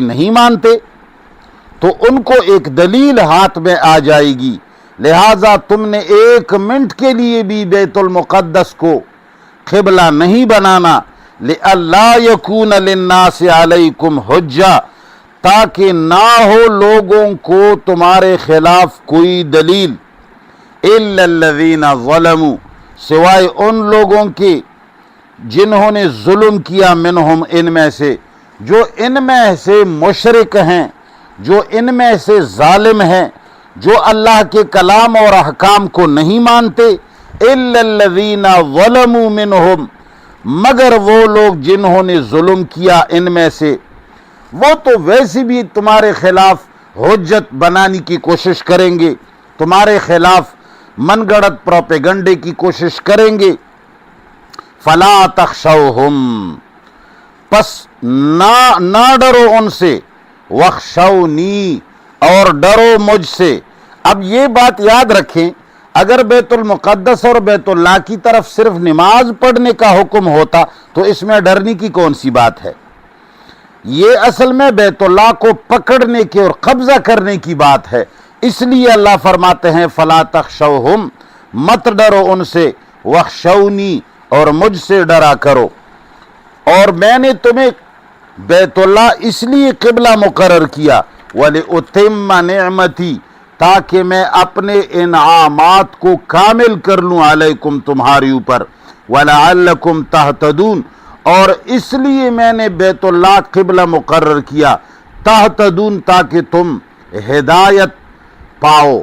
نہیں مانتے تو ان کو ایک دلیل ہاتھ میں آ جائے گی، لہٰذا تم نے 1 منٹ کے لیے بھی بیت المقدس کو قبلہ نہیں بنانا، لِأَلَّا يَكُونَ لِلنَّاسِ عَلَيْكُمْ حُجَّةٌ، تاکہ نہ ہو لوگوں کو تمہارے خلاف کوئی دلیل، إِلَّا الَّذِينَ ظَلَمُوا، سوائے ان لوگوں کے جنہوں نے ظلم کیا، منہم، ان میں سے، جو ان میں سے مشرک ہیں، جو ان میں سے ظالم ہیں، جو اللہ کے کلام اور احکام کو نہیں مانتے، إِلَّا الَّذِينَ ظَلَمُوا مِنْهُمْ، مگر وہ لوگ جنہوں نے ظلم کیا ان میں سے، وہ تو ویسے بھی تمہارے خلاف حجت بنانے کی کوشش کریں گے، تمہارے خلاف من گڑت پروپیگنڈے کی کوشش کریں گے۔ فَلَا تَخْشَوْهُمْ، پس نہ ڈرو ان سے، وَاخْشَوْنِي، اور ڈرو مجھ سے۔ اب یہ بات یاد رکھیں، اگر بیت المقدس اور بیت اللہ کی طرف صرف نماز پڑھنے کا حکم ہوتا تو اس میں ڈرنے کی کون سی بات ہے؟ یہ اصل میں بیت اللہ کو پکڑنے کی اور قبضہ کرنے کی بات ہے، اس لیے اللہ فرماتے ہیں فَلَا تَخْشَوْهُمْ، مت ڈرو ان سے، وَاخْشَوْنِي، اور مجھ سے ڈرا کرو۔ اور میں نے تمہیں بیت اللہ اس لیے قبلہ مقرر کیا، وَلِأُتِمَّ نِعْمَتِي، تاکہ میں اپنے انعامات کو کامل کر لوں، علیکم، تمہاری اوپر، وَلَعَلَّكُمْ تَهْتَدُونَ، اور اس لیے میں نے بیت اللہ قبلہ مقرر کیا، تہتدون، تاکہ تم ہدایت پاؤ۔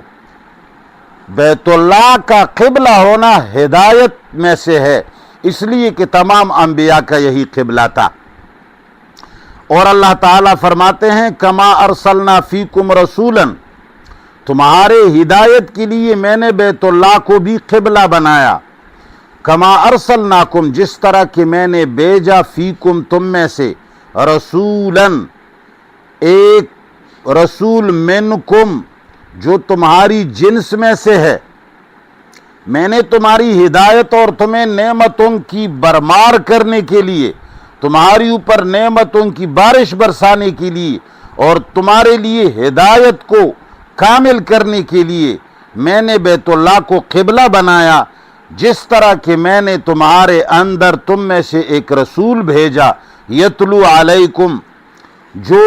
بیت اللہ کا قبلہ ہونا ہدایت میں سے ہے، اس لیے کہ تمام انبیاء کا یہی قبلہ تھا۔ اور اللہ تعالیٰ فرماتے ہیں کما ارسلنا فیکم رسولا، تمہارے ہدایت کے لیے میں نے بیت اللہ کو بھی قبلہ بنایا، کما ارسلناکم، جس طرح کہ میں نے بھیجا، فیکم، تم میں سے، رسولا، ایک رسول، منکم، جو تمہاری جنس میں سے ہے، میں نے تمہاری ہدایت اور تمہیں نعمتوں کی برمار کرنے کے لیے، تمہاری اوپر نعمتوں کی بارش برسانے کے لیے اور تمہارے لیے ہدایت کو کامل کرنے کے لیے میں نے بیت اللہ کو قبلہ بنایا، جس طرح کہ میں نے تمہارے اندر تم میں سے ایک رسول بھیجا، یتلو علیکم، جو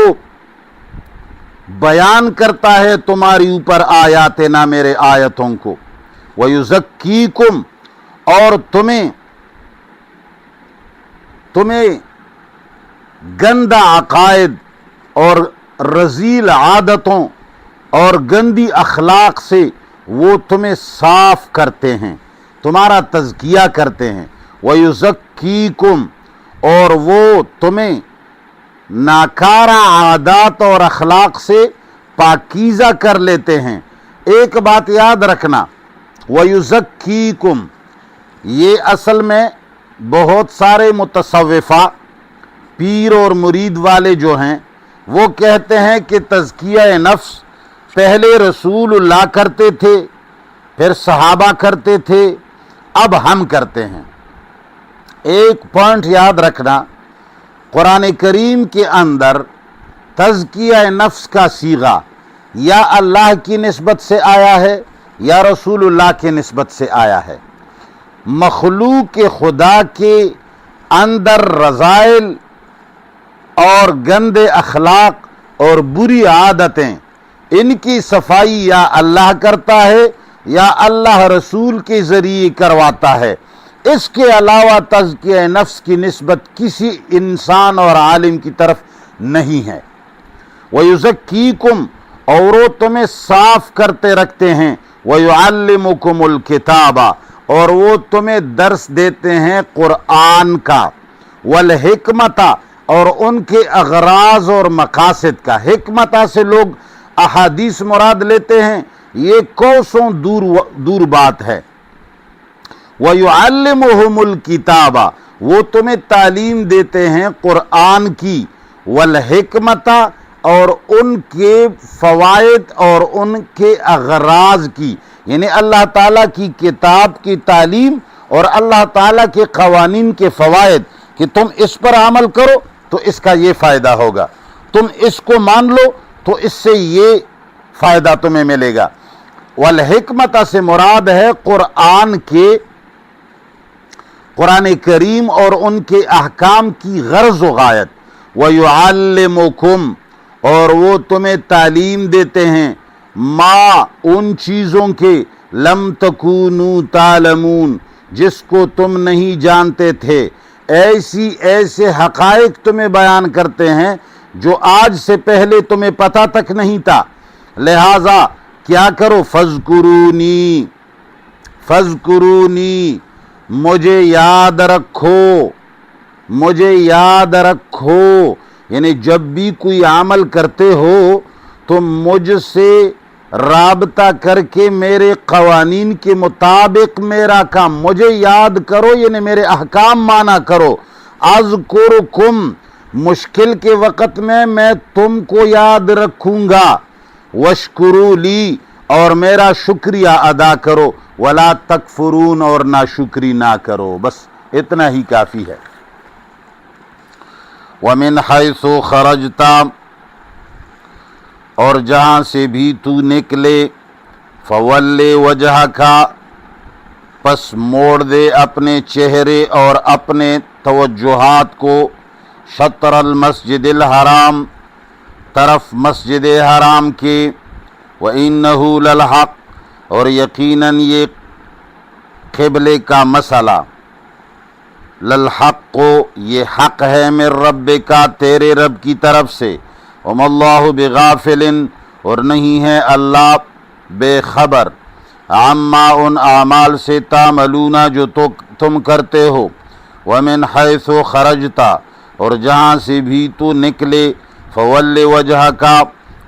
بیان کرتا ہے تمہاری اوپر آیاتنا، میرے آیتوں کو، وَيُزَكِّيكُمْ، اور تمہیں گندہ عقائد اور رذیل عادتوں اور گندی اخلاق سے وہ تمہیں صاف کرتے ہیں، تمہارا تزکیہ کرتے ہیں، وَيُزَكِّيكُمْ، اور وہ تمہیں ناکارہ عادات اور اخلاق سے پاکیزہ کر لیتے ہیں۔ ایک بات یاد رکھنا، وَيُزَكِّيكُمْ، یہ اصل میں بہت سارے متصوفہ، پیر اور مرید والے جو ہیں، وہ کہتے ہیں کہ تزکیہ نفس پہلے رسول اللہ کرتے تھے، پھر صحابہ کرتے تھے، اب ہم کرتے ہیں۔ ایک پوائنٹ یاد رکھنا، قرآن کریم کے اندر تزکیہ نفس کا صیغہ یا اللہ کی نسبت سے آیا ہے یا رسول اللہ کی نسبت سے آیا ہے۔ مخلوق خدا کے اندر رذائل اور گندے اخلاق اور بری عادتیں، ان کی صفائی یا اللہ کرتا ہے یا اللہ رسول کے ذریعے کرواتا ہے، اس کے علاوہ تزکیہ نفس کی نسبت کسی انسان اور عالم کی طرف نہیں ہے۔ وَيُزَكِّيكُمْ، اور وہ تمہیں صاف کرتے رکھتے ہیں، وَيُعَلِّمُكُمُ الْكِتَابَ، اور وہ تمہیں درس دیتے ہیں قرآن کا، وَالْحِكْمَةَ، اور ان کے اغراض اور مقاصد کا۔ حکمتہ سے لوگ احادیث مراد لیتے ہیں، یہ کوسوں دور بات ہے۔ وَيُعَلِّمُهُمُ الْكِتَابَ، وہ تمہیں تعلیم دیتے ہیں قرآن کی، وَالْحِكْمَةَ، اور ان کے فوائد اور ان کے اغراض کی، یعنی اللہ تعالیٰ کی کتاب کی تعلیم اور اللہ تعالیٰ کے قوانین کے فوائد، کہ تم اس پر عمل کرو تو اس کا یہ فائدہ ہوگا۔ تم اس کو مان لو تو اس سے یہ فائدہ تمہیں ملے گا۔ والحکمت سے مراد ہے قرآن کریم اور ان کے احکام کی غرض و غایت۔ وَيُعَلِّمُكُمْ، اور وہ تمہیں تعلیم دیتے ہیں، ما ان چیزوں کے لم تکونوا تعلمون، جس کو تم نہیں جانتے تھے، ایسے حقائق تمہیں بیان کرتے ہیں جو آج سے پہلے تمہیں پتہ تک نہیں تھا۔ لہذا کیا کرو، فذکرونی، مجھے یاد رکھو، یعنی جب بھی کوئی عمل کرتے ہو تو مجھ سے رابطہ کر کے میرے قوانین کے مطابق میرا کام، مجھے یاد کرو، یعنی میرے احکام مانا کرو۔ اذکرکم، مشکل کے وقت میں تم کو یاد رکھوں گا۔ واشکروا لی، اور میرا شکریہ ادا کرو۔ ولا تکفرون، اور ناشکری نہ کرو۔ بس اتنا ہی کافی ہے۔ ومن حیث خرجت، اور جہاں سے بھی تو نکلے، فول وجہک، پس موڑ دے اپنے چہرے اور اپنے توجہات کو، شطر المسجد الحرام، طرف مسجد حرام کے، وَإِنَّهُ لَلْحَقُّ، اور یقیناً یہ قبلے کا مسئلہ، للحق، یہ حق ہے، من ربک، تیرے رب کی طرف سے، وَمَا اللَّهُ بِغَافِلٍ، اور نہیں ہے اللہ بے خبر، عما ان اعمال سے، تعملون، جو تم کرتے ہو۔ وَمِنْ حَيْثُ خَرَجْتَ، اور جہاں سے بھی تو نکلے، فَوَلِّ وَجْهَكَ،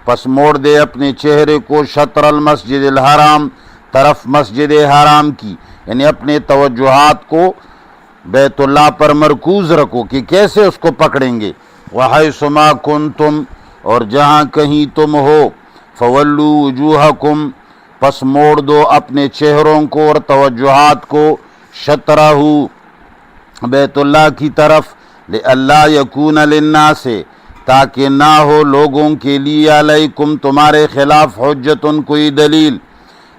پس موڑ دے اپنے چہرے کو، شطر المسجد الحرام، طرف مسجد حرام کی، یعنی اپنے توجہات کو بیت اللہ پر مرکوز رکھو کہ کیسے اس کو پکڑیں گے۔ وَحَيْثُ مَا كُنْتُمْ، اور جہاں کہیں تم ہو، فَوَلُّوا وُجُوهَكُمْ، پس موڑ دو اپنے چہروں کو اور توجہات کو، شطرہ، بیت اللہ کی طرف، لِأَلَّا يَكُونَ لِلنَّاسِ، تاکہ نہ ہو لوگوں کے لیے، علیکم، تمہارے خلاف، حجتن، کوئی دلیل،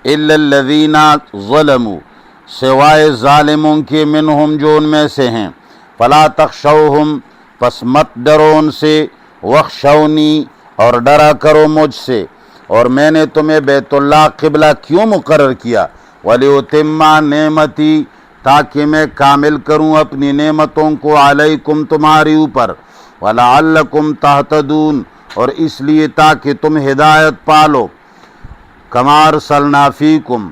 الا الذین ظلموا، سوائے ظالموں کے، منہم، جو ان میں سے ہیں، فلا تخشوہم، پس مت ڈرو ان سے، واخشونی، اور ڈرا کرو مجھ سے۔ اور میں نے تمہیں بیت اللہ قبلہ کیوں مقرر کیا؟ وَلِأُتِمَّ نعمتی، تاکہ میں کامل کروں اپنی نعمتوں کو، علیکم، تمہاری اوپر، وَلَعَلَّكُمْ تَهْتَدُونَ، اور اس لیے تاکہ تم ہدایت پالو۔ کما ارسلنا فیکم،